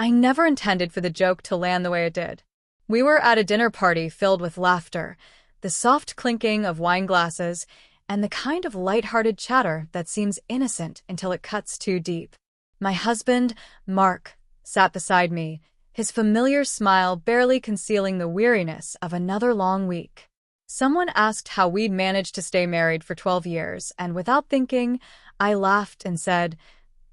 I never intended for the joke to land the way it did. We were at a dinner party filled with laughter, the soft clinking of wine glasses, and the kind of light-hearted chatter that seems innocent until it cuts too deep. My husband, Mark, sat beside me, his familiar smile barely concealing the weariness of another long week. Someone asked how we'd managed to stay married for 12 years, and without thinking, I laughed and said,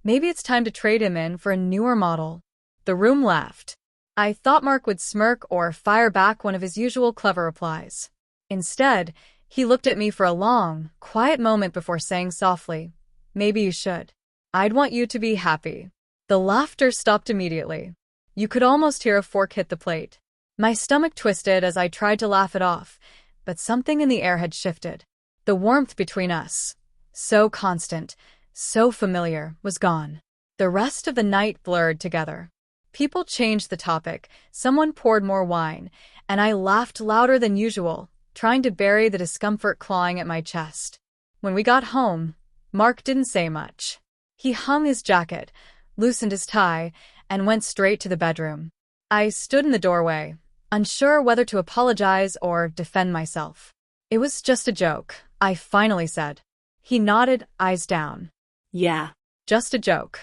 maybe it's time to trade him in for a newer model. The room laughed. I thought Mark would smirk or fire back one of his usual clever replies. Instead, he looked at me for a long, quiet moment before saying softly, maybe you should. I'd want you to be happy. The laughter stopped immediately. You could almost hear a fork hit the plate. My stomach twisted as I tried to laugh it off, but something in the air had shifted. The warmth between us, so constant, so familiar, was gone. The rest of the night blurred together. People changed the topic, someone poured more wine, and I laughed louder than usual, trying to bury the discomfort clawing at my chest. When we got home, Mark didn't say much. He hung his jacket, loosened his tie, and went straight to the bedroom. I stood in the doorway, unsure whether to apologize or defend myself. It was just a joke, I finally said. He nodded, eyes down. Yeah. Just a joke.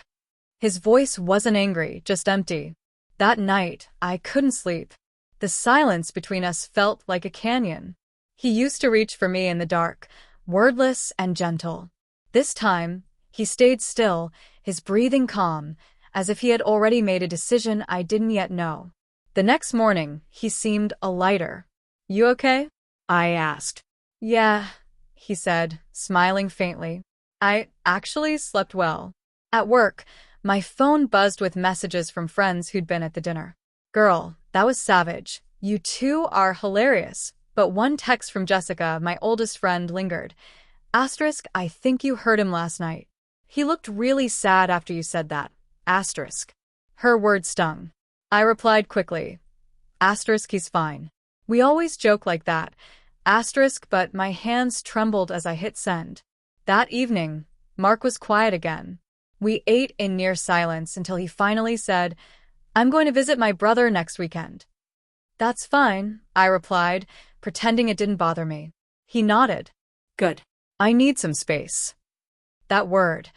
His voice wasn't angry, just empty. That night, I couldn't sleep. The silence between us felt like a canyon. He used to reach for me in the dark, wordless and gentle. This time, he stayed still, his breathing calm, as if he had already made a decision I didn't yet know. The next morning, he seemed a lighter. You okay? I asked. Yeah, he said, smiling faintly. I actually slept well. At work, my phone buzzed with messages from friends who'd been at the dinner. Girl, that was savage. You two are hilarious. But one text from Jessica, my oldest friend, lingered. Asterisk, I think you heard him last night. He looked really sad after you said that. Asterisk. Her words stung. I replied quickly. Asterisk, he's fine. We always joke like that. Asterisk, but my hands trembled as I hit send. That evening, Mark was quiet again. We ate in near silence until he finally said, I'm going to visit my brother next weekend. That's fine, I replied, pretending it didn't bother me. He nodded. Good. I need some space. That word,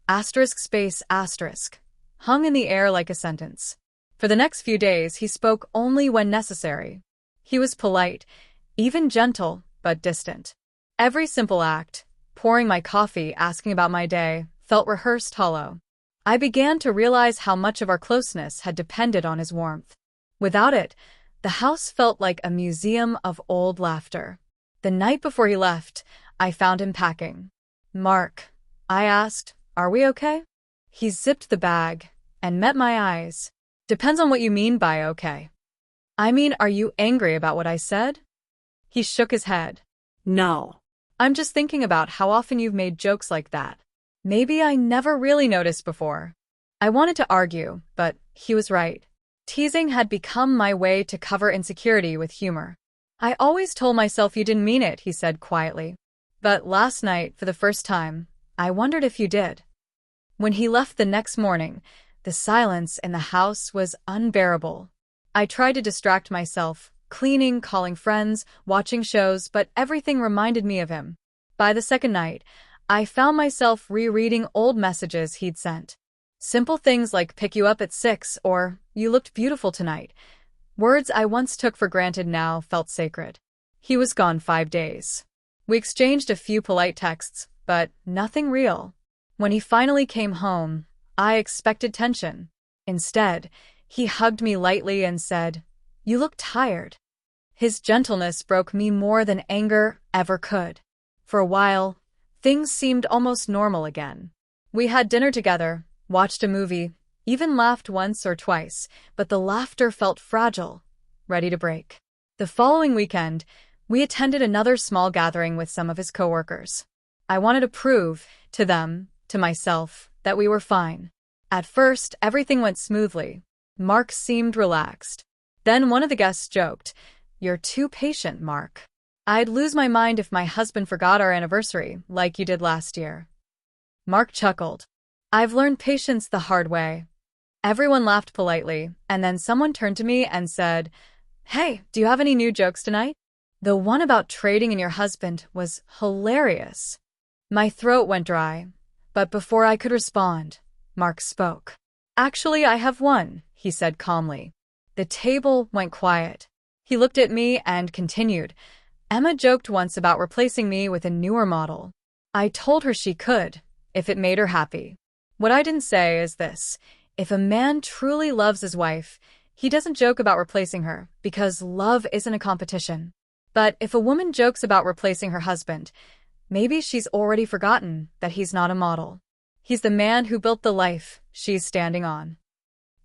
asterisk space asterisk, hung in the air like a sentence. For the next few days, he spoke only when necessary. He was polite, even gentle, but distant. Every simple act, pouring my coffee, asking about my day, felt rehearsed hollow. I began to realize how much of our closeness had depended on his warmth. Without it, the house felt like a museum of old laughter. The night before he left, I found him packing. Mark, I asked, are we okay? He zipped the bag and met my eyes. Depends on what you mean by okay. I mean, are you angry about what I said? He shook his head. No. I'm just thinking about how often you've made jokes like that. Maybe I never really noticed before. I wanted to argue, but he was right. Teasing had become my way to cover insecurity with humor. I always told myself you didn't mean it, he said quietly. But last night, for the first time, I wondered if you did. When he left the next morning, the silence in the house was unbearable. I tried to distract myself, cleaning, calling friends, watching shows, but everything reminded me of him. By the second night, I found myself rereading old messages he'd sent. Simple things like pick you up at 6 or you looked beautiful tonight. Words I once took for granted now felt sacred. He was gone 5 days. We exchanged a few polite texts, but nothing real. When he finally came home, I expected tension. Instead, he hugged me lightly and said, You look tired. His gentleness broke me more than anger ever could. For a while, things seemed almost normal again. We had dinner together, watched a movie, even laughed once or twice, but the laughter felt fragile, ready to break. The following weekend, we attended another small gathering with some of his coworkers. I wanted to prove to them, to myself, that we were fine. At first, everything went smoothly. Mark seemed relaxed. Then one of the guests joked, You're too patient, Mark. I'd lose my mind if my husband forgot our anniversary, like you did last year. Mark chuckled. I've learned patience the hard way. Everyone laughed politely, and then someone turned to me and said, "Hey, do you have any new jokes tonight?" The one about trading in your husband was hilarious. My throat went dry, but before I could respond, Mark spoke. "Actually, I have one," he said calmly. The table went quiet. He looked at me and continued, "Emma joked once about replacing me with a newer model. I told her she could, if it made her happy. What I didn't say is this: if a man truly loves his wife, he doesn't joke about replacing her, because love isn't a competition. But if a woman jokes about replacing her husband, maybe she's already forgotten that he's not a model. He's the man who built the life she's standing on."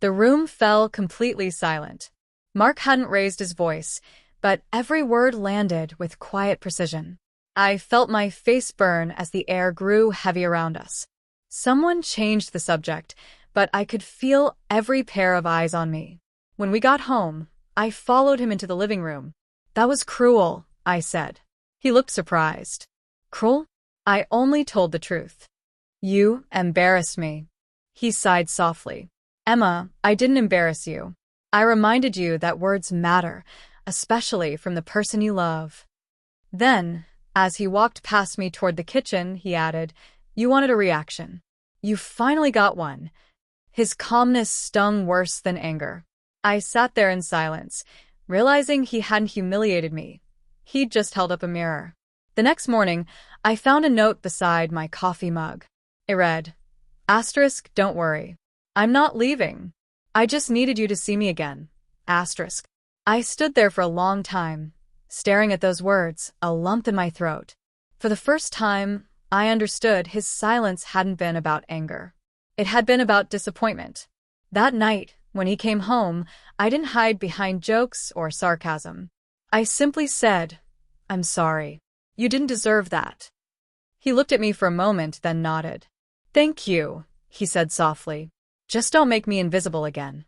The room fell completely silent. Mark hadn't raised his voice, but every word landed with quiet precision. I felt my face burn as the air grew heavy around us. Someone changed the subject, but I could feel every pair of eyes on me. When we got home, I followed him into the living room. "That was cruel," I said. He looked surprised. "Cruel? I only told the truth." "You embarrassed me." He sighed softly. "Emma, I didn't embarrass you. I reminded you that words matter, especially from the person you love." Then, as he walked past me toward the kitchen, he added, "You wanted a reaction. You finally got one." His calmness stung worse than anger. I sat there in silence, realizing he hadn't humiliated me. He'd just held up a mirror. The next morning, I found a note beside my coffee mug. It read, "Asterisk, don't worry. I'm not leaving. I just needed you to see me again. Asterisk." I stood there for a long time, staring at those words, a lump in my throat. For the first time, I understood his silence hadn't been about anger. It had been about disappointment. That night, when he came home, I didn't hide behind jokes or sarcasm. I simply said, "I'm sorry. You didn't deserve that." He looked at me for a moment, then nodded. "Thank you," he said softly. "Just don't make me invisible again."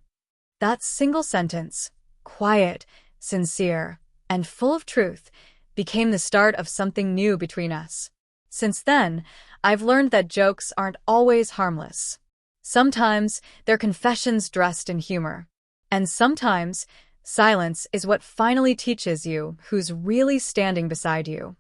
That single sentence, quiet, sincere, and full of truth, became the start of something new between us. Since then, I've learned that jokes aren't always harmless. Sometimes they're confessions dressed in humor. And sometimes silence is what finally teaches you who's really standing beside you.